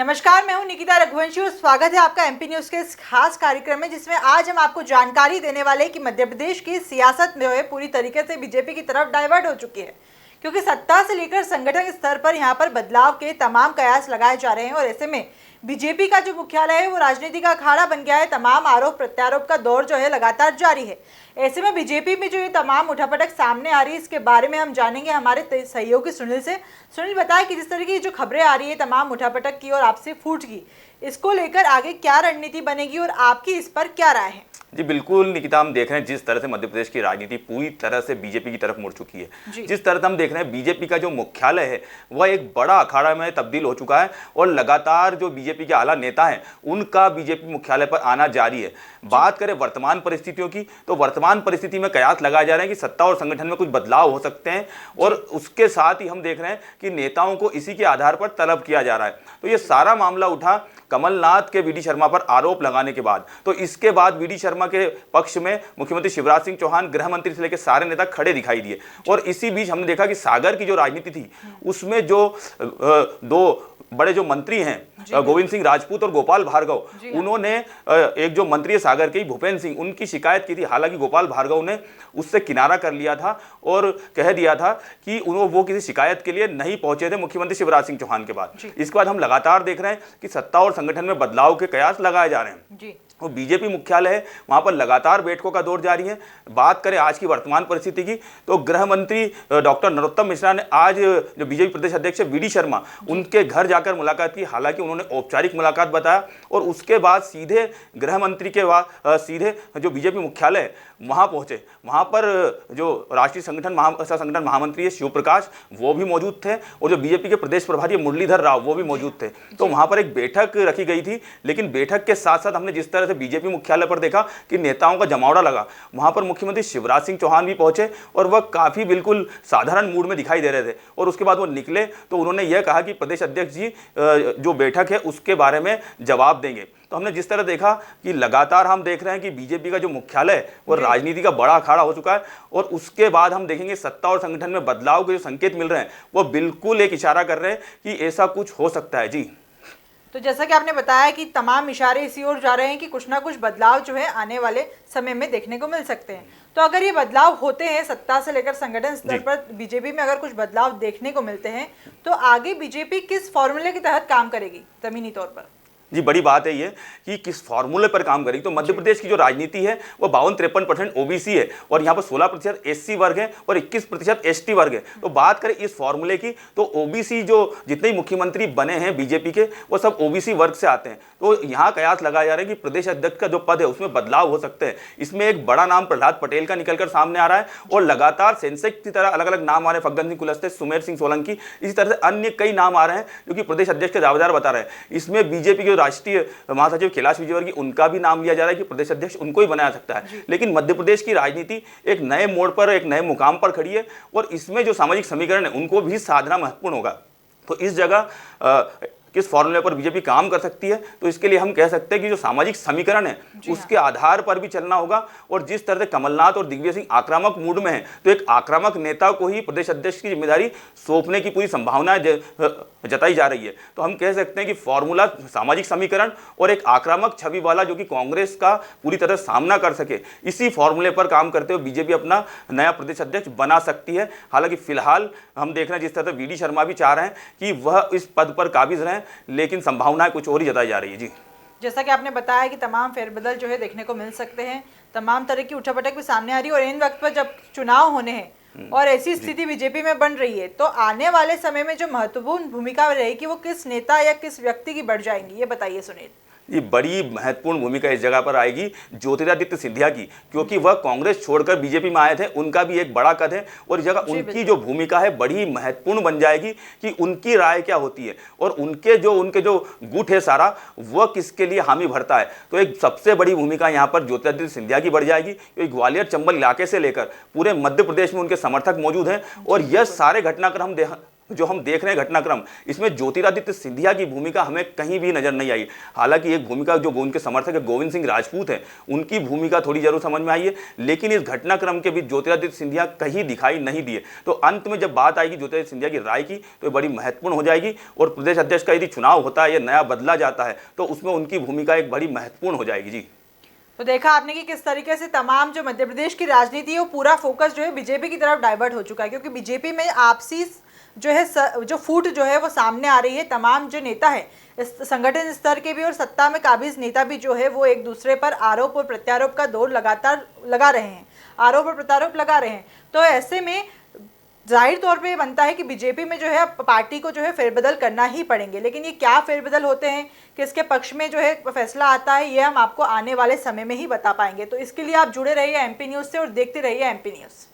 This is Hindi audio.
नमस्कार, मैं हूं निकिता रघुवंशी और स्वागत है आपका एमपी न्यूज के इस खास कार्यक्रम में, जिसमें आज हम आपको जानकारी देने वाले हैं कि मध्य प्रदेश की सियासत जो है पूरी तरीके से बीजेपी की तरफ डाइवर्ट हो चुकी है, क्योंकि सत्ता से लेकर संगठन स्तर पर यहां पर बदलाव के तमाम कयास लगाए जा रहे हैं। और ऐसे में बीजेपी का जो मुख्यालय है वो राजनीति का अखाड़ा बन गया है। तमाम आरोप प्रत्यारोप का दौर जो है लगातार जारी है। ऐसे में बीजेपी में जो ये तमाम उठापटक सामने आ रही है, इसके बारे में हम जानेंगे हमारे सहयोगी सुनील से। सुनील, बताएं कि जिस तरह की जो खबरें आ रही है तमाम उठापटक की और आपसी फूट की, इसको लेकर आगे क्या रणनीति बनेगी और आपकी इस पर क्या राय है? जी बिल्कुल निकिता, हम देख रहे हैं जिस तरह से मध्य प्रदेश की राजनीति पूरी तरह से बीजेपी की तरफ मुड़ चुकी है। जिस तरह से हम देख रहे हैं बीजेपी का जो मुख्यालय है वह एक बड़ा अखाड़ा में तब्दील हो चुका है और लगातार जो बीजेपी के आला नेता हैं उनका बीजेपी मुख्यालय पर आना जारी है। बात करें वर्तमान परिस्थितियों की, तो वर्तमान परिस्थिति में कयास लगाए जा रहे हैं कि सत्ता और संगठन में कुछ बदलाव हो सकते हैं और उसके साथ ही हम देख रहे हैं कि नेताओं को इसी के आधार पर तलब किया जा रहा है। तो ये सारा मामला उठा कमलनाथ के वीडी शर्मा पर आरोप लगाने के बाद। तो इसके बाद वीडी शर्मा के पक्ष में मुख्यमंत्री शिवराज सिंह चौहान, गृह मंत्री से लेकर सारे नेता खड़े दिखाई दिए। और इसी बीच हमने देखा कि सागर की जो राजनीति थी उसमें जो दो बड़े जो मंत्री हैं गोविंद सिंह राजपूत और गोपाल भार्गव, उन्होंने एक जो मंत्री है सागर के भूपेंद्र सिंह, उनकी शिकायत की थी। हालांकि गोपाल भार्गव ने उससे किनारा कर लिया था और कह दिया था कि वो किसी शिकायत के लिए नहीं पहुंचे थे मुख्यमंत्री शिवराज सिंह चौहान के बाद। इसके बाद हम लगातार देख रहे हैं कि सत्ता और संगठन में बदलाव के कयास लगाए जा रहे हैं। वो बीजेपी मुख्यालय है, वहां पर लगातार बैठकों का दौर जारी है। बात करें आज की वर्तमान परिस्थिति की, तो गृह मंत्री डॉक्टर नरोत्तम मिश्रा ने आज जो बीजेपी प्रदेश अध्यक्ष वीडी शर्मा, उनके घर जाकर मुलाकात की। हालांकि उन्होंने औपचारिक मुलाकात बताया और उसके बाद सीधे गृह मंत्री के बाद सीधे जो बीजेपी मुख्यालय है वहां पहुंचे। वहां पर जो राष्ट्रीय संगठन महामंत्री है शिव प्रकाश, वो भी मौजूद थे और जो बीजेपी के प्रदेश प्रभारी मुरलीधर राव, वो भी मौजूद थे। तो वहां पर एक बैठक रखी गई थी, लेकिन बैठक के साथ साथ हमने जिस तरह से बीजेपी मुख्यालय पर देखा कि नेताओं का जमावड़ा लगा, वहां पर मुख्यमंत्री शिवराज सिंह चौहान भी पहुंचे और वह काफी बिल्कुल साधारण मूड में दिखाई दे रहे थे। और उसके बाद वो निकले तो उन्होंने यह कहा कि प्रदेश अध्यक्ष जी जो बैठक है उसके बारे में जवाब देंगे। तो हमने जिस तरह देखा कि लगातार हम देख रहे हैं कि बीजेपी का जो मुख्यालय है वो राजनीति का बड़ा अखाड़ा हो चुका है। और उसके बाद हम देखेंगे सत्ता और संगठन में बदलाव के जो संकेत मिल रहे हैं वो बिल्कुल एक इशारा कर रहे हैं कि ऐसा कुछ हो सकता है। जी, तो जैसा कि आपने बताया कि तमाम इशारे इसी ओर जा रहे हैं कि कुछ ना कुछ बदलाव जो है आने वाले समय में देखने को मिल सकते हैं। तो अगर ये बदलाव होते हैं, सत्ता से लेकर संगठन स्तर पर बीजेपी में अगर कुछ बदलाव देखने को मिलते हैं, तो आगे बीजेपी किस फॉर्मूले के तहत काम करेगी जमीनी तौर पर? जी, बड़ी बात है ये कि किस फार्मूले पर काम करेगी। तो मध्य प्रदेश की जो राजनीति है वो 52-53% ओबीसी है और यहाँ पर 16% एससी वर्ग है और 21% एसटी वर्ग है। तो बात करें इस फार्मूले की, तो ओबीसी जो जितने ही मुख्यमंत्री बने हैं बीजेपी के, वो सब ओबीसी वर्ग से आते हैं। तो यहाँ कयास लगाया जा रहा है कि प्रदेश अध्यक्ष का जो पद है उसमें बदलाव हो सकते हैं। इसमें एक बड़ा नाम प्रहलाद पटेल का निकलकर सामने आ रहा है और लगातार सेंसेक्स की तरह अलग अलग नाम आ रहे हैं। फग्गन सिंह कुलस्ते, सुमेर सिंह सोलंकी, इसी तरह से अन्य कई नाम आ रहे हैं जो कि प्रदेश अध्यक्ष के दावेदार बता रहे हैं। इसमें बीजेपी के राष्ट्रीय महासचिव कैलाश विजयवर्गीय, उनका भी नाम लिया जा रहा है कि प्रदेश अध्यक्ष उनको ही बनाया सकता है। लेकिन मध्य प्रदेश की राजनीति एक नए मोड़ पर, एक नए मुकाम पर खड़ी है और इसमें जो सामाजिक समीकरण है उनको भी साधना महत्वपूर्ण होगा। तो इस जगह किस फॉर्मूले पर बीजेपी काम कर सकती है, तो इसके लिए हम कह सकते हैं कि जो सामाजिक समीकरण है उसके आधार पर भी चलना होगा। और जिस तरह से कमलनाथ और दिग्विजय सिंह आक्रामक मूड में है, तो एक आक्रामक नेता को ही प्रदेश अध्यक्ष की जिम्मेदारी सौंपने की पूरी संभावना जताई जा रही है। तो हम कह सकते हैं कि फॉर्मूला सामाजिक समीकरण और एक आक्रामक छवि वाला जो कि कांग्रेस का पूरी तरह सामना कर सके, इसी फॉर्मूले पर काम करते हुए बीजेपी अपना नया प्रदेश अध्यक्ष बना सकती है। हालांकि फिलहाल हम देख रहे हैं जिस तरह से वीडी शर्मा भी चाह रहे हैं कि वह इस पद पर काबिज रहें, लेकिन संभावनाएं कुछ और ही जताई जा रही है। जी, जैसा कि आपने बताया कि तमाम फेरबदल जो है देखने को मिल सकते हैं, तमाम तरह की उठापटक भी सामने आ रही है और इन वक्त पर जब चुनाव होने हैं और ऐसी स्थिति बीजेपी में बन रही है, तो आने वाले समय में जो महत्वपूर्ण भूमिका रहेगी वो किस नेता या किस व्यक्ति की बढ़ जाएंगी, ये बताइए सुनील। ये बड़ी महत्वपूर्ण भूमिका इस जगह पर आएगी ज्योतिरादित्य सिंधिया की, क्योंकि वह कांग्रेस छोड़कर बीजेपी में आए थे। उनका भी एक बड़ा कद है और इस जगह उनकी जो भूमिका है बड़ी महत्वपूर्ण बन जाएगी कि उनकी राय क्या होती है और उनके जो गुट है सारा, वह किसके लिए हामी भरता है। तो एक सबसे बड़ी भूमिका यहाँ पर ज्योतिरादित्य सिंधिया की बढ़ जाएगी, क्योंकि ग्वालियर चंबल इलाके से लेकर पूरे मध्य प्रदेश में उनके समर्थक मौजूद हैं और यह सारे घटनाक्रम जो हम देख रहे हैं घटनाक्रम, इसमें ज्योतिरादित्य सिंधिया की भूमिका हमें कहीं भी नजर नहीं आई। हालांकि एक भूमिका जो उनके समर्थक है गोविंद सिंह राजपूत है, उनकी भूमिका थोड़ी जरूर समझ में आई है, लेकिन इस घटनाक्रम के बीच ज्योतिरादित्य सिंधिया कहीं दिखाई नहीं दिए। तो अंत में जब बात आएगी ज्योतिरादित्य सिंधिया की राय की तो बड़ी महत्वपूर्ण हो जाएगी, और प्रदेश अध्यक्ष का यदि चुनाव होता है या नया बदला जाता है तो उसमें उनकी भूमिका एक बड़ी महत्वपूर्ण हो जाएगी। जी, तो देखा आपने कि किस तरीके से तमाम जो मध्य प्रदेश की राजनीति है वो पूरा फोकस जो है बीजेपी की तरफ डाइवर्ट हो चुका है, क्योंकि बीजेपी में आपसी जो है जो फूट जो है वो सामने आ रही है। तमाम जो नेता है इस संगठन स्तर के भी और सत्ता में काबिज नेता भी जो है वो एक दूसरे पर आरोप और प्रत्यारोप का दौर लगातार लगा रहे हैं, आरोप और प्रत्यारोप लगा रहे हैं। तो ऐसे में जाहिर तौर पे बनता है कि बीजेपी में जो है पार्टी को जो है फेरबदल करना ही पड़ेंगे, लेकिन ये क्या फेरबदल होते हैं, किसके पक्ष में जो है फैसला आता है, ये हम आपको आने वाले समय में ही बता पाएंगे। तो इसके लिए आप जुड़े रहिए एमपी न्यूज़ से और देखते रहिए एमपी न्यूज़।